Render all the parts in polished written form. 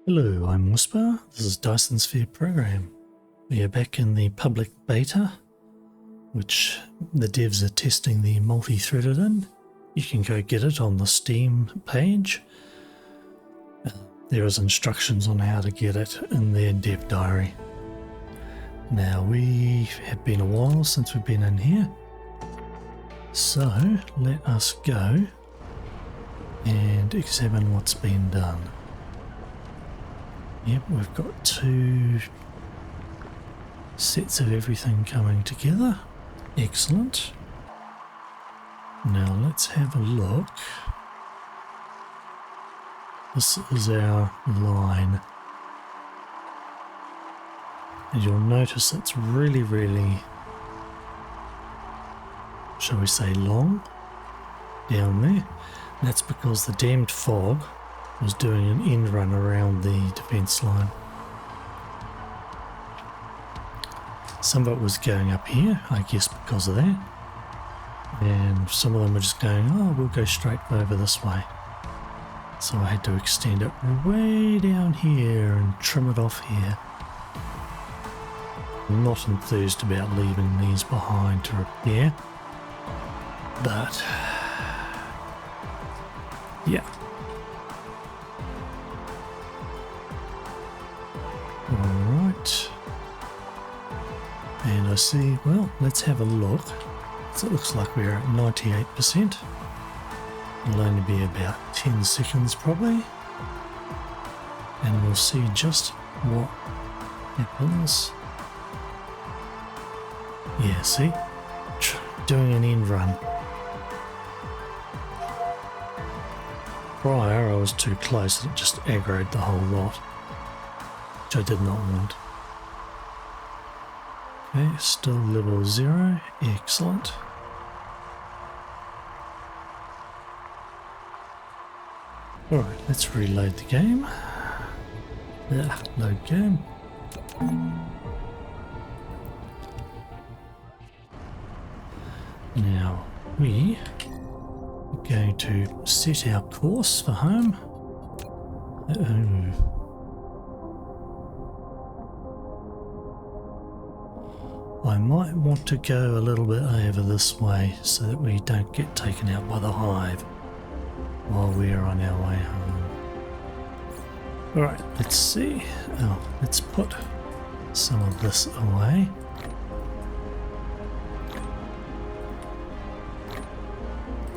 Hello, I'm Whisper. This is Dyson Sphere Program. We are back in the public beta, which the devs are testing the multi-threaded in. You can go get it on the Steam page. There is instructions on how to get it in their dev diary. Now, we have been a while since we've been in here, so let us go and examine what's been done. Yep, we've got 2 sets of everything coming together. Excellent. Now let's have a look. This is our line. And you'll notice it's really, shall we say, long down there. And that's because the damned fog was doing an end run around the defence line. Some of it was going up here, I guess because of that. And some of them were just going, oh, we'll go straight over this way. So I had to extend it way down here and trim it off here. I'm not enthused about leaving these behind to repair. But, yeah. Alright. And I see, well, let's have a look. So it looks like we're at 98%. It'll only be about 10 seconds probably. And we'll see just what happens. Yeah, see? Doing an end run. Prior I was too close and it just aggroed the whole lot, which I did not want. Okay, still level 0. Excellent. Alright, let's reload the game. Load game. Now, we are going to set our course for home. I might want to go a little bit over this way so that we don't get taken out by the hive while we're on our way home. Alright, let's see. Oh, let's put some of this away.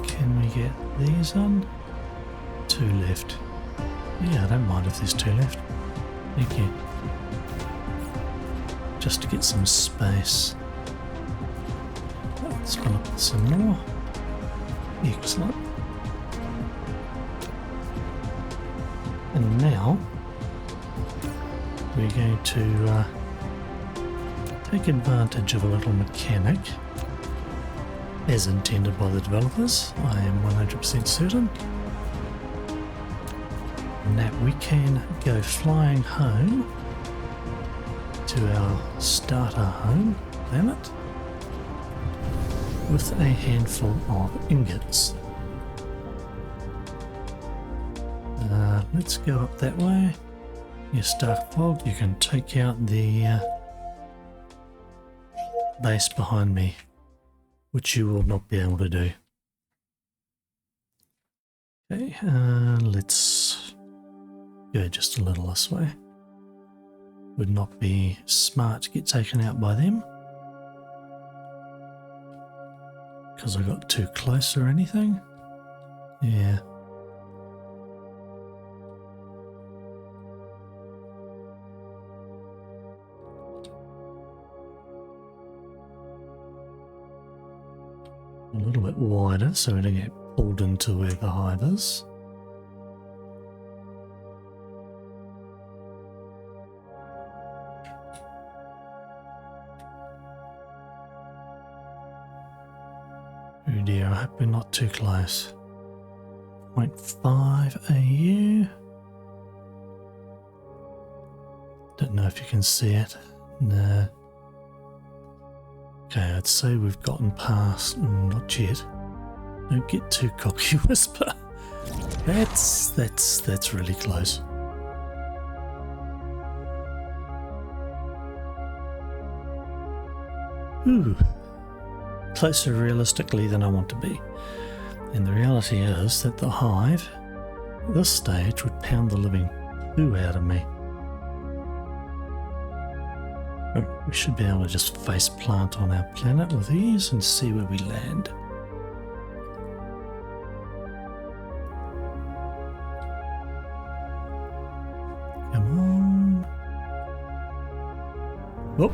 Can we get these on? 2 left. Yeah, I don't mind if there's 2 left. Thank you. Just to get some space. Let's fill up some more. Excellent. And now we're going to take advantage of a little mechanic as intended by the developers. I am 100% certain. And that we can go flying home to our starter home planet with a handful of ingots. Let's go up that way. Yes, dark fog, you can take out the base behind me, which you will not be able to do. Okay, let's go just a little this way. Would not be smart to get taken out by them because I got too close or anything. Yeah. A little bit wider so we don't get pulled into where the hive is. Oh dear, I hope we're not too close. 0.5 AU. Don't know if you can see it. No. Okay, I'd say we've gotten past. Not yet. Don't get too cocky, Whisper. That's really close. Ooh, closer realistically than I want to be. And the reality is that the hive, at this stage, would pound the living poo out of me. We should be able to just face plant on our planet with ease and see where we land. Come on. Oh.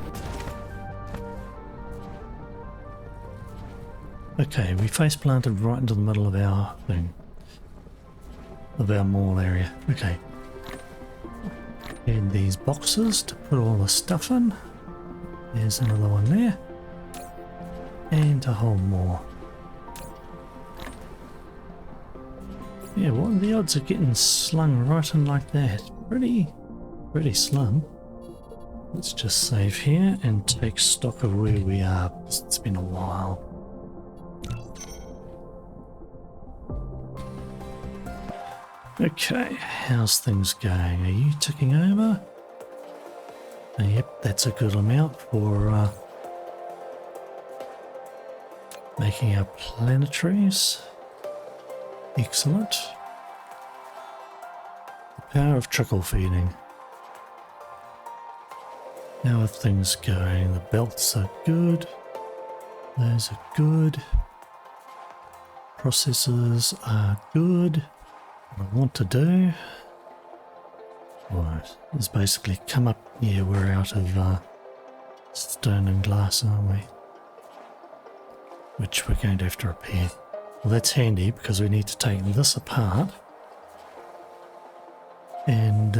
Okay, we face planted right into the middle of our thing. Of our mall area. Okay. And these boxes to put all the stuff in. There's another one there. And a whole more. Yeah, what are the odds of getting slung right in like that? Pretty slim. Let's just save here and take stock of where we are. It's been a while. Okay, how's things going? Are you ticking over? Yep, that's a good amount for making our planetaries. Excellent. The power of trickle feeding. How are things going? The belts are good. Those are good. Processors are good. What I want to do is basically come up. Yeah, we're out of stone and glass, aren't we? Which we're going to have to repair. Well, that's handy because we need to take this apart and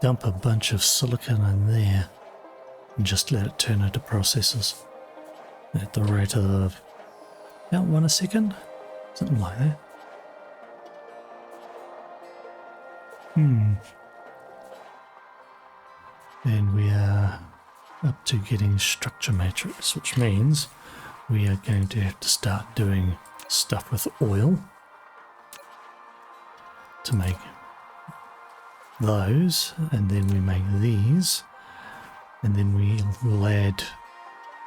dump a bunch of silicon in there and just let it turn into processors at the rate of about 1 a second, something like that. And we are up to getting structure matrix, which means we are going to have to start doing stuff with oil to make those, and then we make these, and then we will add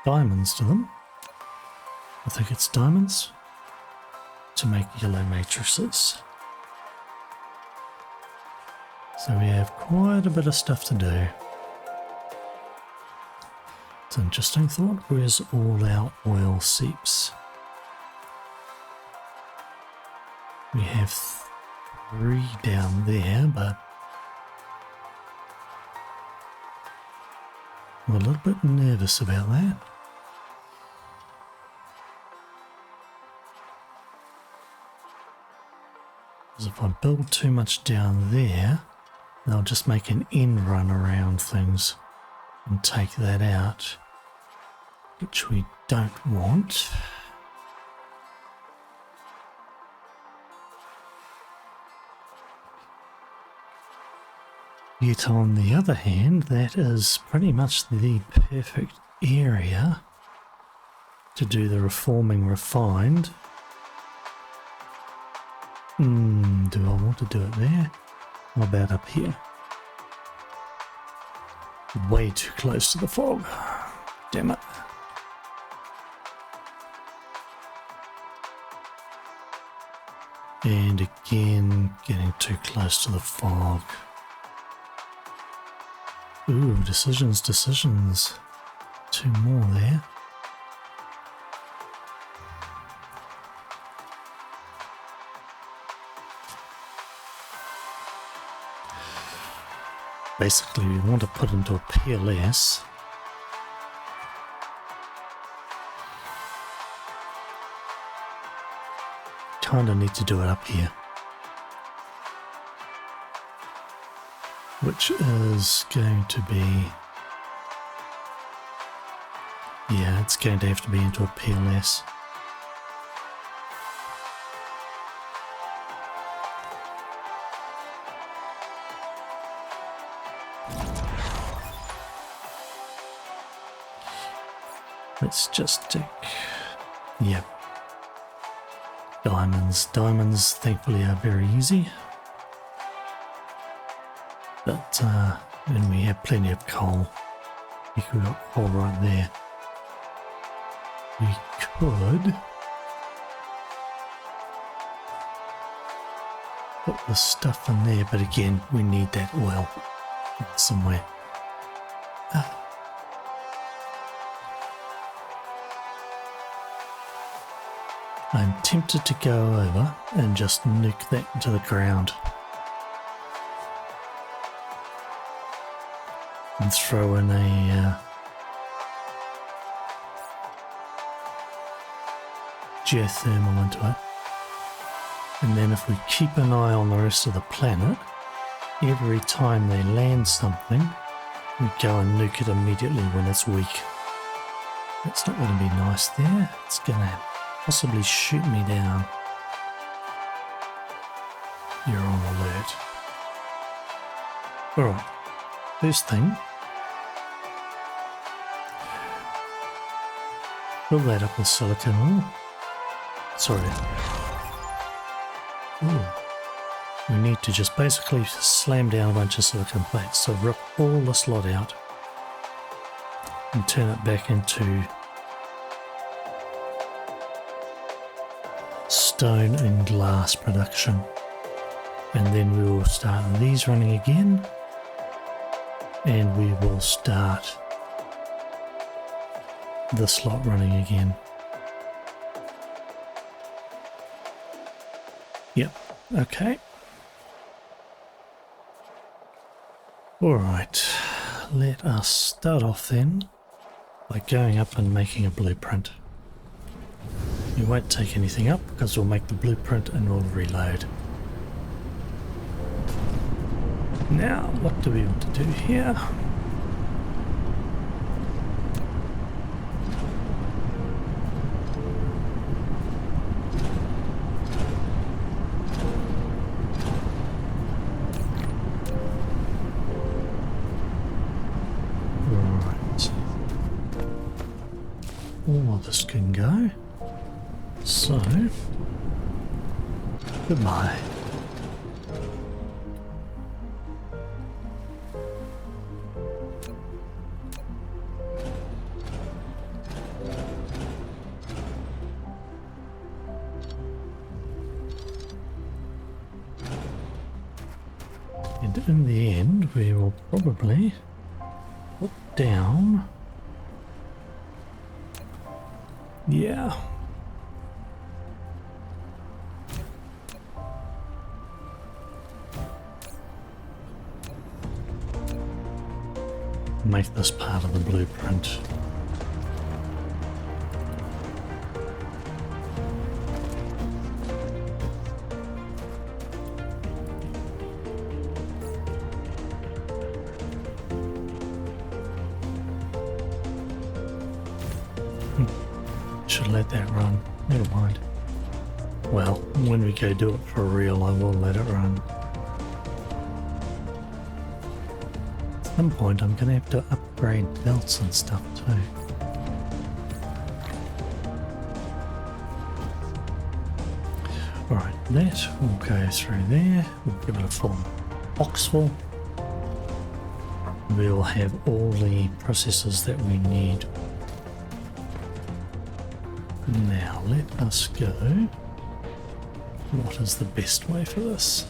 diamonds to them. I think it's diamonds to make yellow matrices. So we have quite a bit of stuff to do. It's an interesting thought. Where's all our oil seeps? We have 3 down there, but I'm a little bit nervous about that. Because if I build too much down there, they'll just make an end run around things and take that out, which we don't want. Yet on the other hand, that is pretty much the perfect area to do the reforming refined. Do I want to do it there? How about up here? Way too close to the fog. Damn it. And again, getting too close to the fog. Ooh, decisions. 2 more there. Basically, we want to put into a PLS. Kinda need to do it up here. Which is going to be... yeah, it's going to have to be into a PLS. Let's just tick. Yep. Diamonds. Diamonds, thankfully, are very easy. But, and we have plenty of coal. I think we got coal right there. We could put the stuff in there, but again, we need that oil somewhere. I'm tempted to go over and just nuke that into the ground and throw in a geothermal into it. And then if we keep an eye on the rest of the planet, every time they land something, we go and nuke it immediately when it's weak. That's not going to be nice there. It's going to possibly shoot me down. You're on alert. Alright, first thing, fill that up with silicon ore. Sorry. Ooh. We need to just basically slam down a bunch of silicon plates. So rip all this lot out and turn it back into stone and glass production, and then we will start these running again, and we will start this lot running again. Yep, okay. Alright, let us start off then by going up and making a blueprint. We won't take anything up because we'll make the blueprint and we'll reload. Now, what do we want to do here? Right. All of this can go. So, goodbye. And in the end, we will probably put down, yeah. Make this part of the blueprint. Should let that run. Never mind. Well, when we go do it for real, I will let it run. At some point I'm going to have to upgrade belts and stuff too. Alright, that will go through there. We'll give it a full box full. We'll have all the processes that we need. Now let us go. What is the best way for this?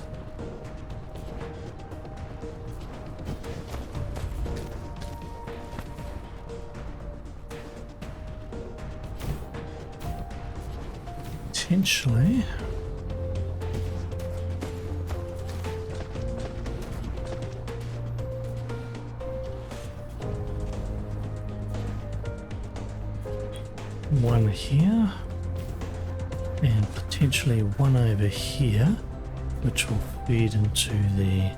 Potentially one here and potentially one over here, which will feed into the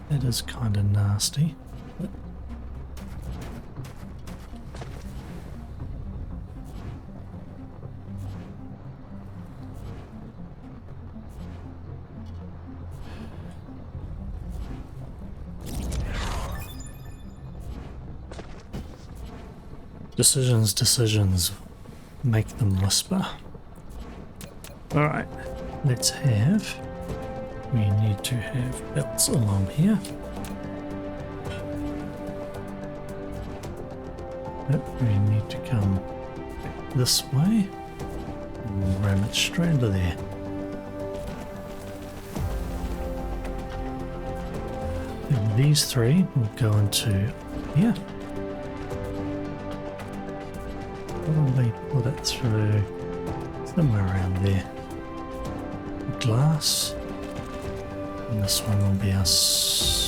that is kind of nasty. But decisions, make them whisper. Alright, let's have we need to have belts along here. Yep, we need to come back this way and ram it straight into there. And these three will go into here. Probably put it through somewhere around there. Glass. And this one will be our stone.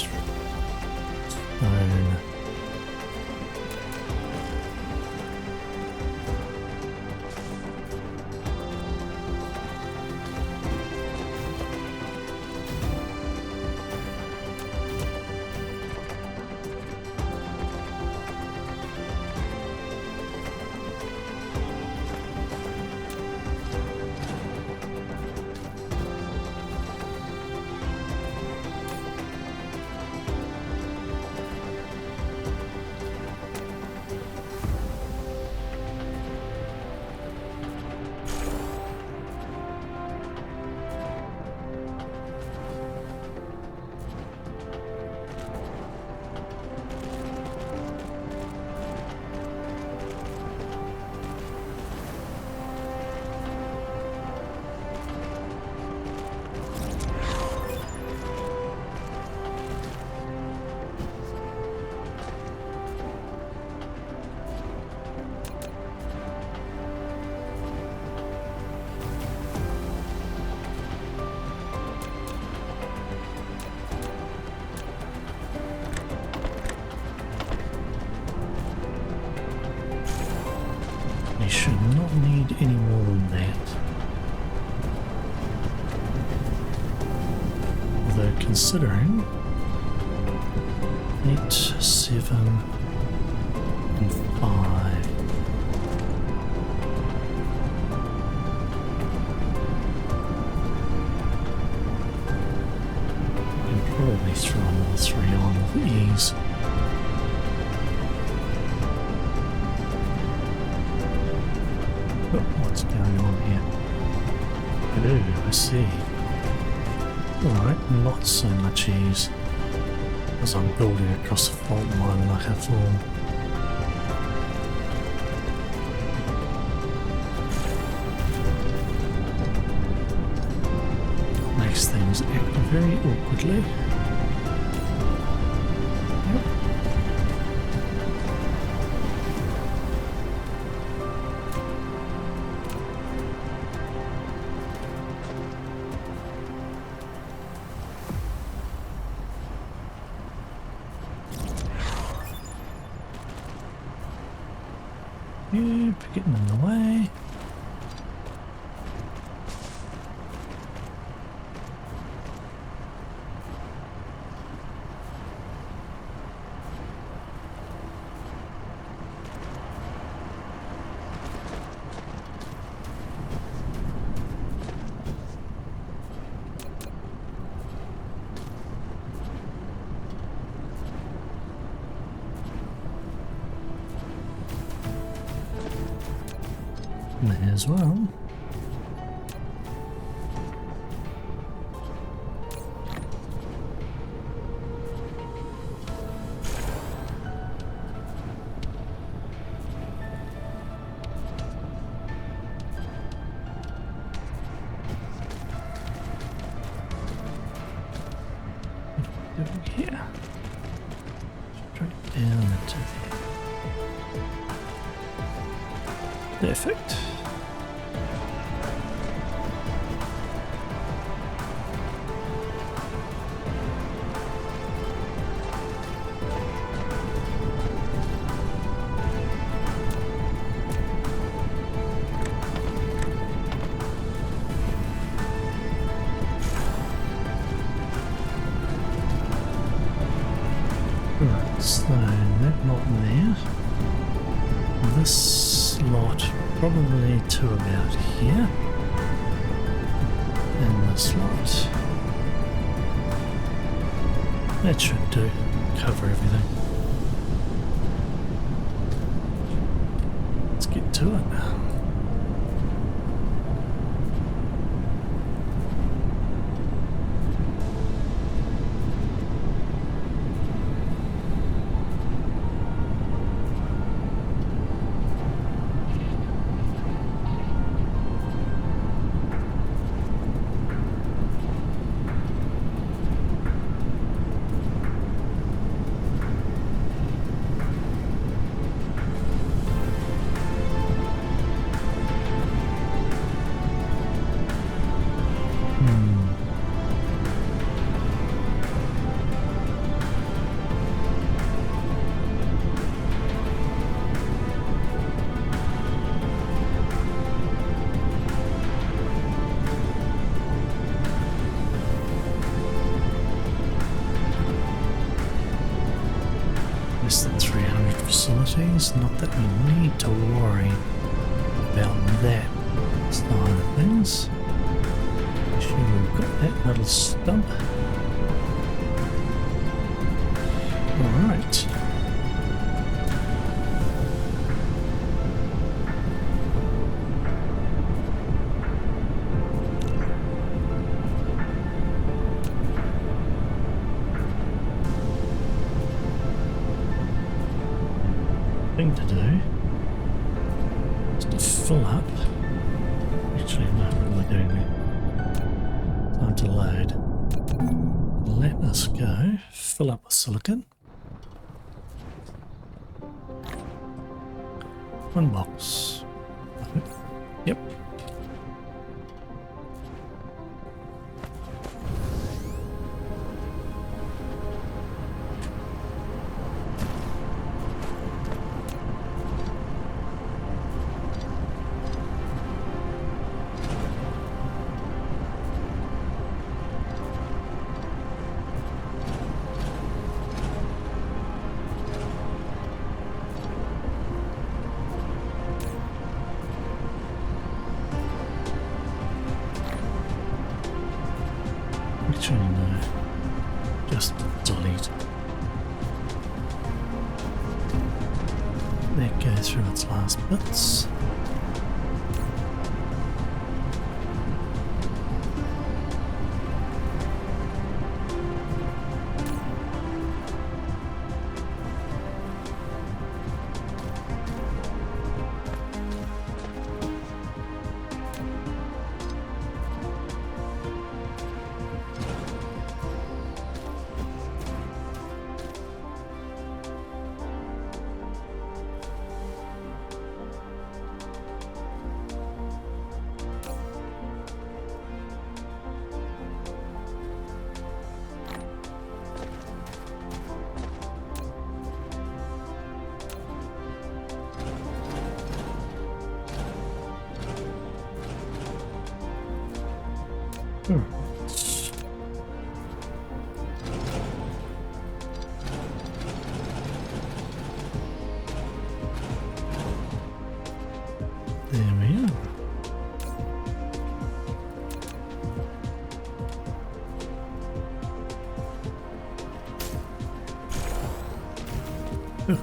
You should not need any more than that. Although considering 8, 7 and 5. You can probably throw another 3 on with ease. What's going on here? Oh, I see. Alright, not so much ease as I'm building across a fault line like a fool. Makes things act very awkwardly. Yep, getting in the way. May as well. Over here. Straight down into there. Perfect. Right, so that lot there. This slot probably to about here. And this lot. That should do. Cover everything. Let's get to it. properties. Not that we need to worry about that side of things. Sure, we've got that little stub. Alright. Thing to do is to fill up. Actually, no, what am I doing there? Time to load. Let us go. Fill up with silicon. One box. Yep. Actually, no. Just delete. That goes through its last bits. There we are. Oh.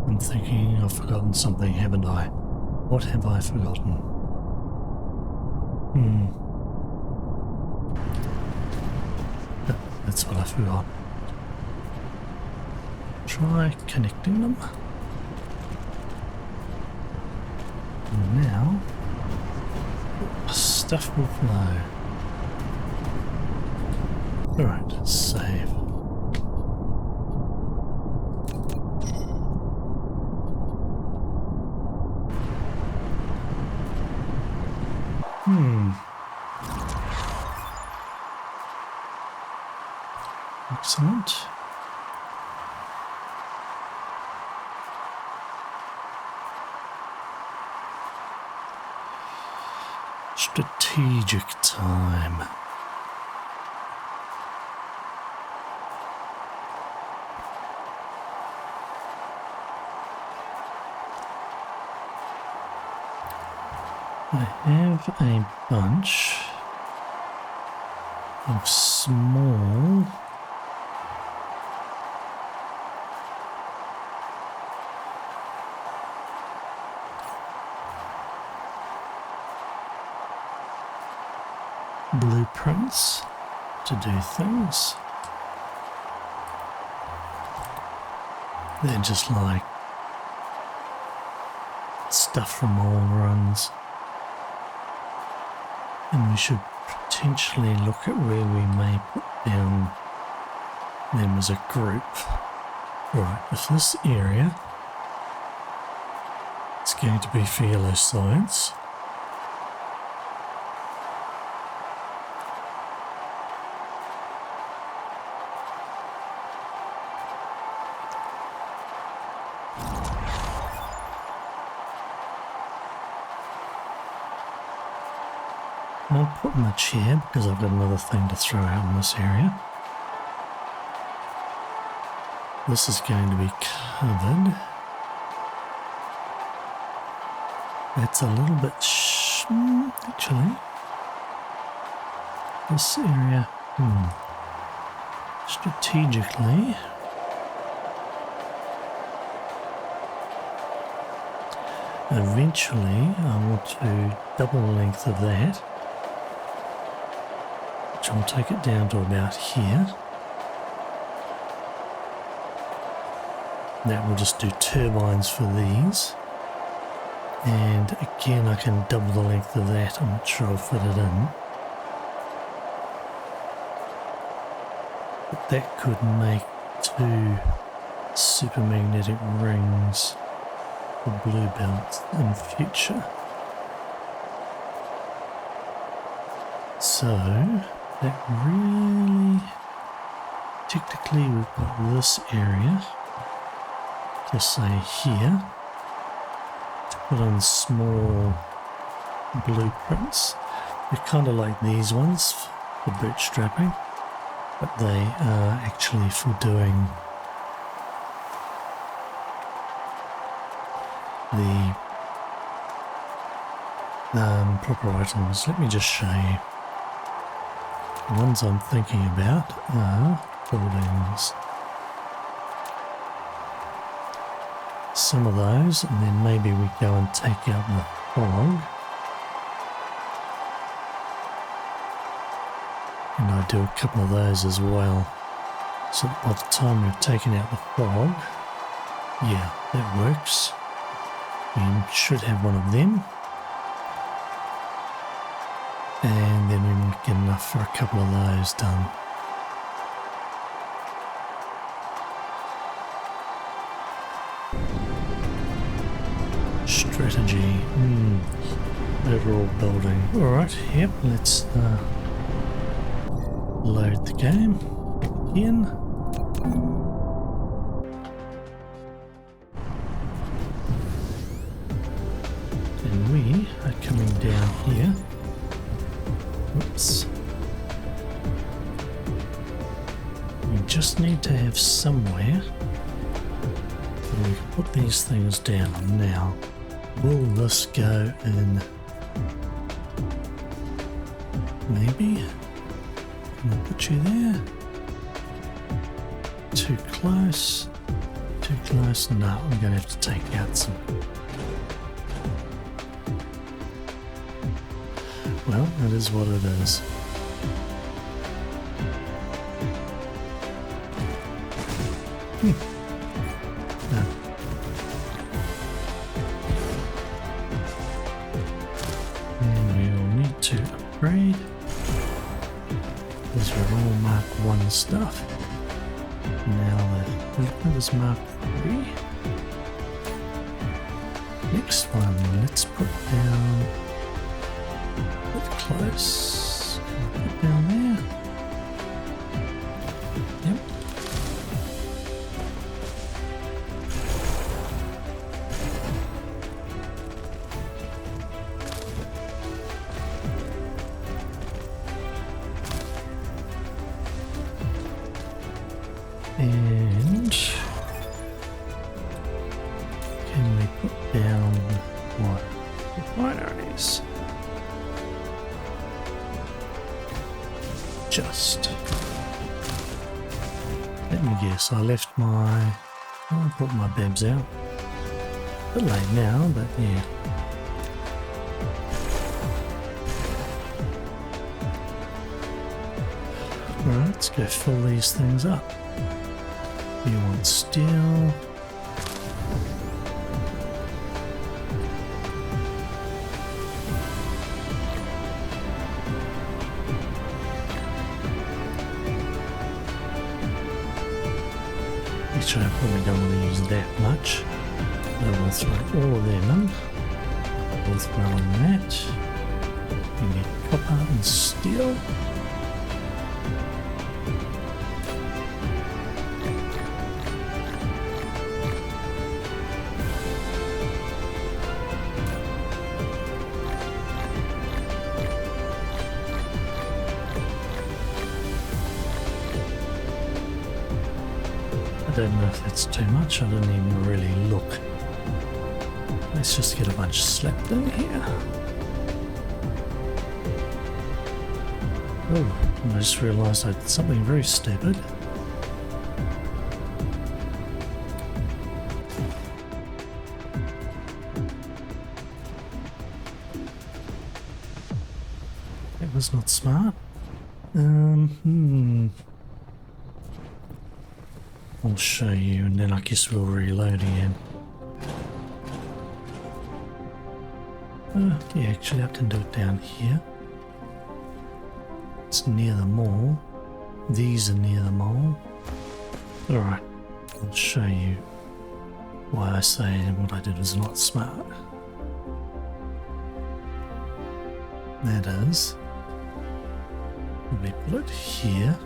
I'm thinking I've forgotten something, haven't I? What have I forgotten? That's what I forgot. Try connecting them. And now, stuff will flow. Alright, save. Excellent. Strategic time. I have a bunch of small blueprints to do things. They're just like stuff from old runs. And we should potentially look at where we may put down them as a group. Right, if this area is going to be for yellow science, I won't put much here because I've got another thing to throw out in this area. This is going to be covered. That's a little bit actually. This area, strategically, eventually I want to double the length of that. I'll take it down to about here. That will just do turbines for these. And again, I can double the length of that. I'm not sure I'll fit it in. But that could make 2 super magnetic rings for blue belts in future. So that really, technically we've got this area to say here to put on small blueprints. They're kind of like these ones for bootstrapping, but they are actually for doing the proper items. Let me just show you. The ones I'm thinking about are buildings. Some of those, and then maybe we go and take out the fog. And I do a couple of those as well. So that by the time we've taken out the fog, yeah, that works. We should have one of them. And then we might get enough for a couple of those done. Strategy. Overall building. Alright, yep, let's load the game again. And we are coming down here. Oops. We just need to have somewhere where we can put these things down. Now, will this go in? Maybe? Can I put you there? Too close? Too close? No, I'm going to have to take out some. Well, that is what it is. No. And we'll need to upgrade. These are all Mark 1 stuff. Now the liquid is Mark 3. Next one, let's put down close. Can I put down there? Yep. And can we put down what? Refineries. just. Let me guess, I left my... Oh, I put my bibs out. A bit late now, but yeah. Right, let's go fill these things up. You want steel. Actually, I probably don't want to use that much. Then we'll throw all of them in. We'll throw in that. We need copper and steel. I don't know if that's too much, I didn't even really look. Let's just get a bunch slapped in here. Oh, I just realised I did something very stupid. That was not smart. I'll show you and then I guess we'll reload again. Yeah, actually I can do it down here. It's near the mall. These are near the mall. Alright, I'll show you why I say what I did was not smart. That is, we put it here.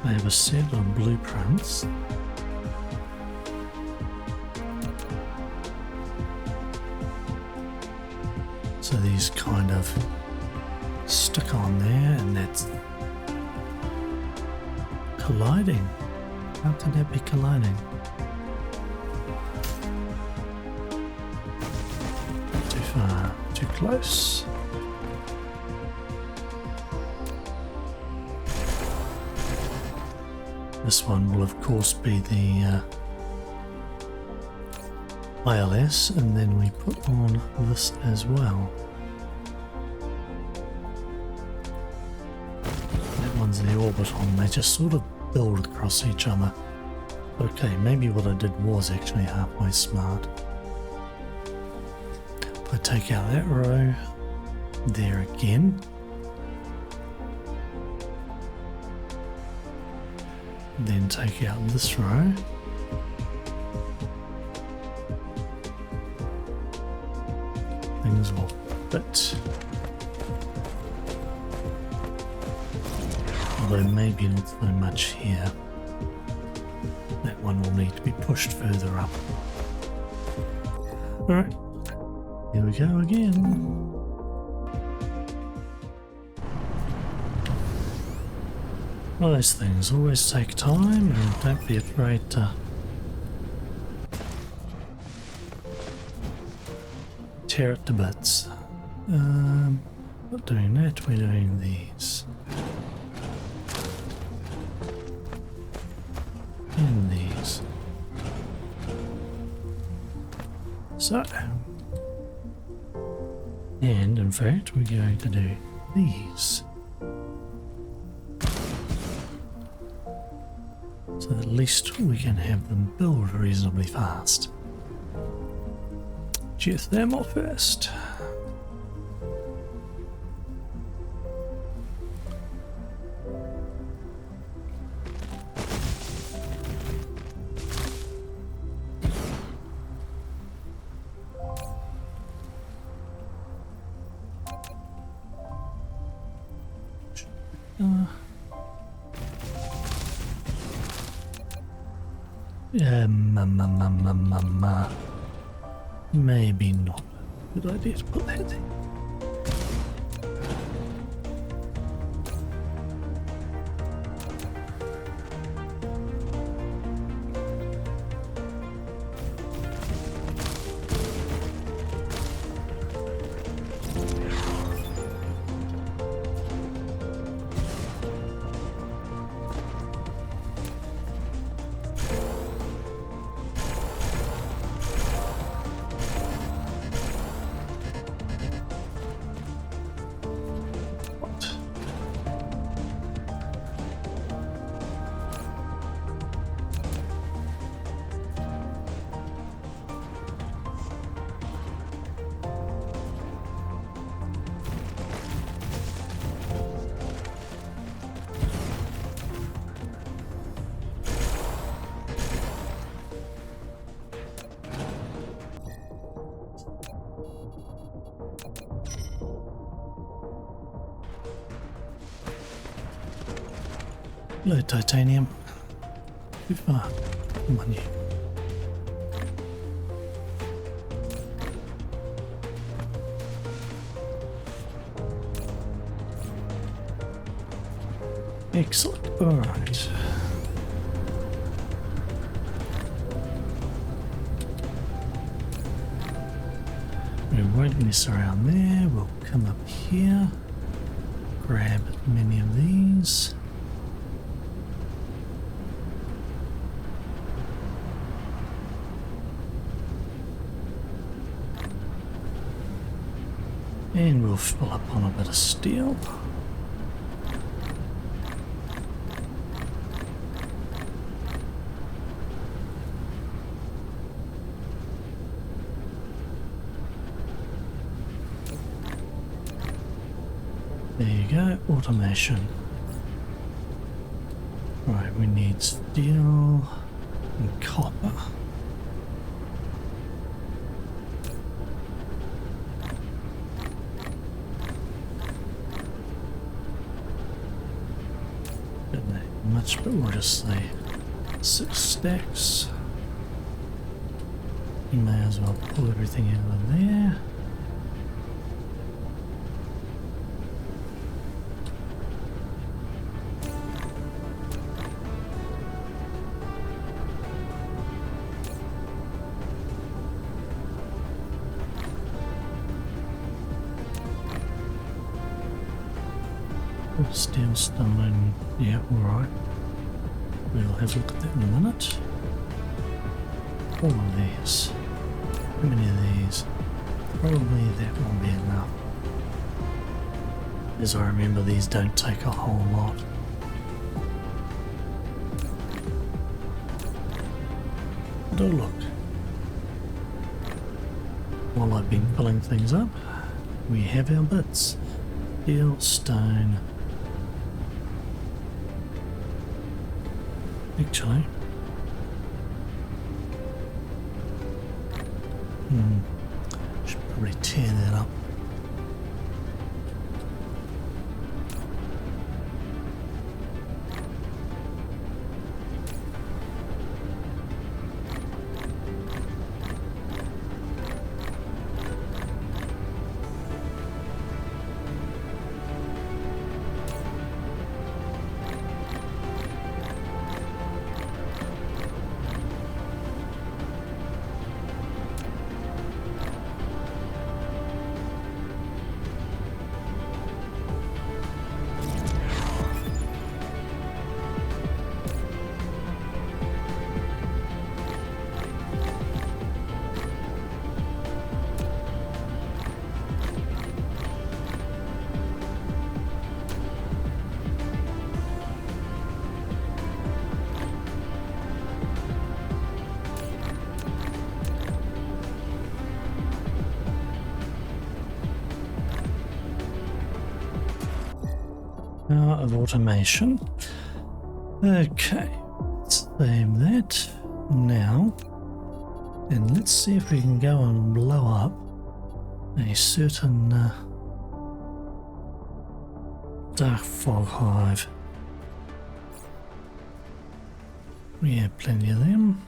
They have a set of blueprints. So these kind of stick on there and that's colliding. How can that be colliding? Too far, too close. This one will of course be the ILS, and then we put on this as well. That one's the orbital, and they just sort of build across each other. Okay, maybe what I did was actually halfway smart. If I take out that row there again, then take out this row, things will fit, although maybe not so much here. That one will need to be pushed further up. Alright, here we go again. Well, those things always take time, and don't be afraid to tear it to bits. Not doing that, we're doing these. And these. So, and in fact, we're going to do these. So at least we can have them build reasonably fast. Geothermal first. Maybe not a good idea to put that in. Hello, titanium. Too far. Come on, you. Excellent. All right. We won't mess around there. We'll come up here, grab many of these. And we'll fill up on a bit of steel. There you go, automation. Right, we need steel and copper. Don't need much, but we'll just say 6 stacks. You may as well pull everything out of there. Steel, stone, yeah, alright. We'll have a look at that in a minute. All of these. How many of these? Probably that won't be enough. As I remember, these don't take a whole lot. But oh look. While I've been pulling things up, we have our bits. Steel, stone. Actually, should probably tear that up. Of automation. Okay, let's save that now, and let's see if we can go and blow up a certain dark fog hive. We have plenty of them.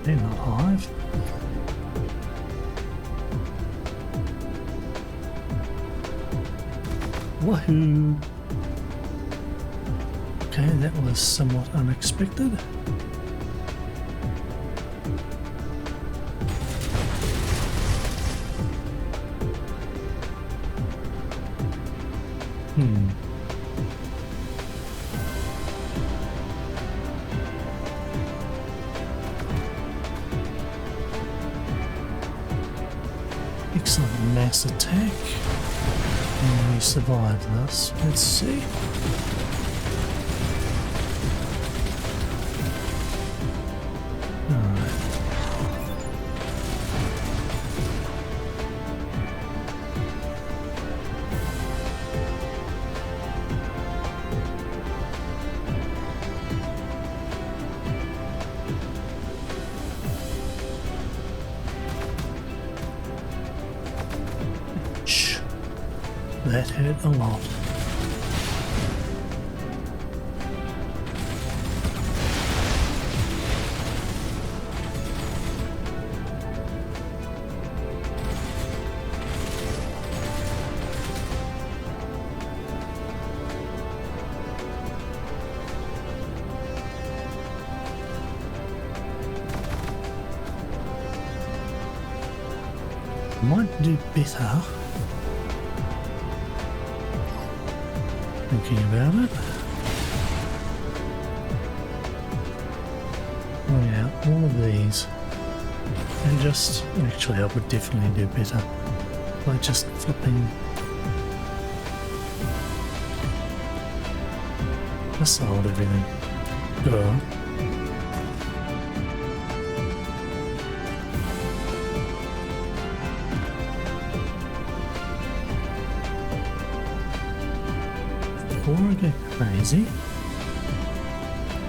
They're not hive. Woohoo! Okay, that was somewhat unexpected. Excellent mass attack. And we survived this. Let's see. Alright. That hurt a lot. Might do better thinking about it. Bring out all of these and just, actually I would definitely do better by just flipping aside everything. Go. Before I go crazy,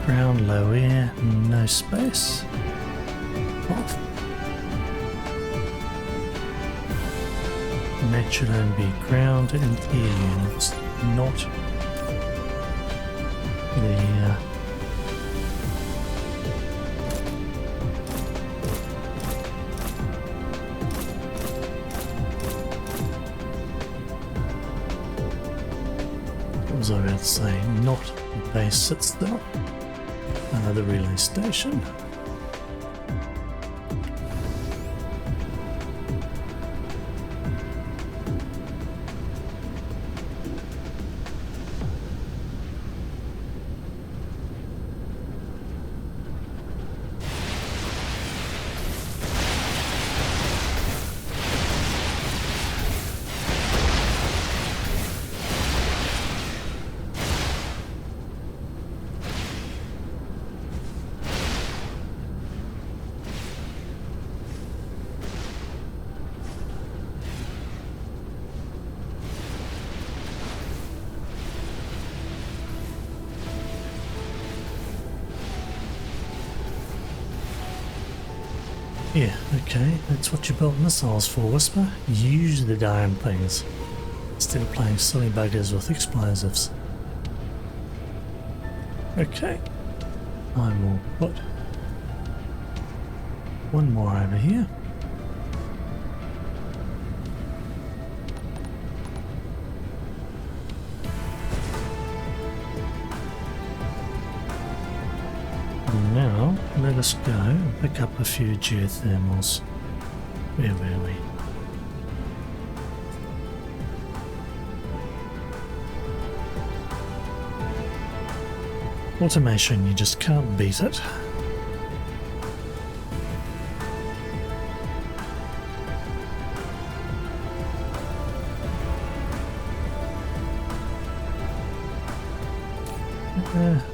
ground, low air, no space, off. And that should only be ground and air units, not the what was I about to say? Not the base itself, the relay station. Yeah, okay, that's what you built missiles for, Whisper. Use the darn things, instead of playing silly buggers with explosives. Okay, I will put one more over here. Now, let us go and pick up a few geothermals. Where were we? Automation, you just can't beat it.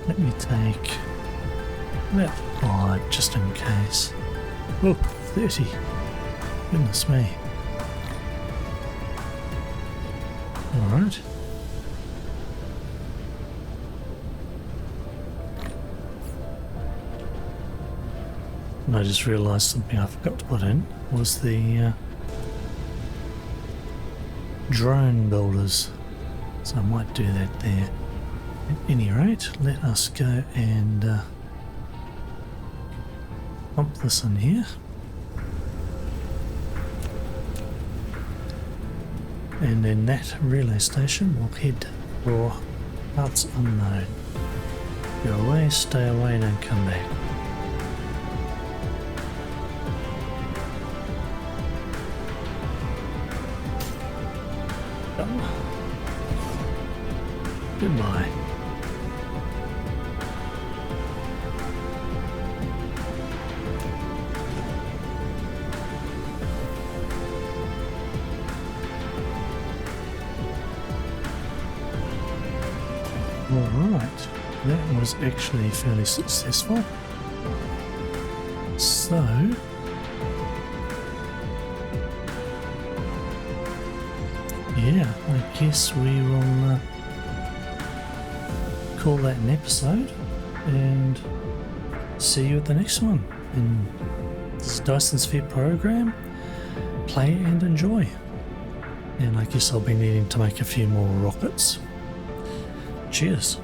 Let me take about 5 just in case. Oh, 30. Goodness me. Alright. And I just realised something I forgot to put in was the drone builders. So I might do that there. At any rate, let us go and pump this in here. And then that relay station will head for parts unknown. Go away, stay away, don't come back. Done. Goodbye. Alright, that was actually fairly successful. So, yeah, I guess we will call that an episode and see you at the next one. And this is Dyson Sphere Program. Play and enjoy. And I guess I'll be needing to make a few more rockets. Cheers.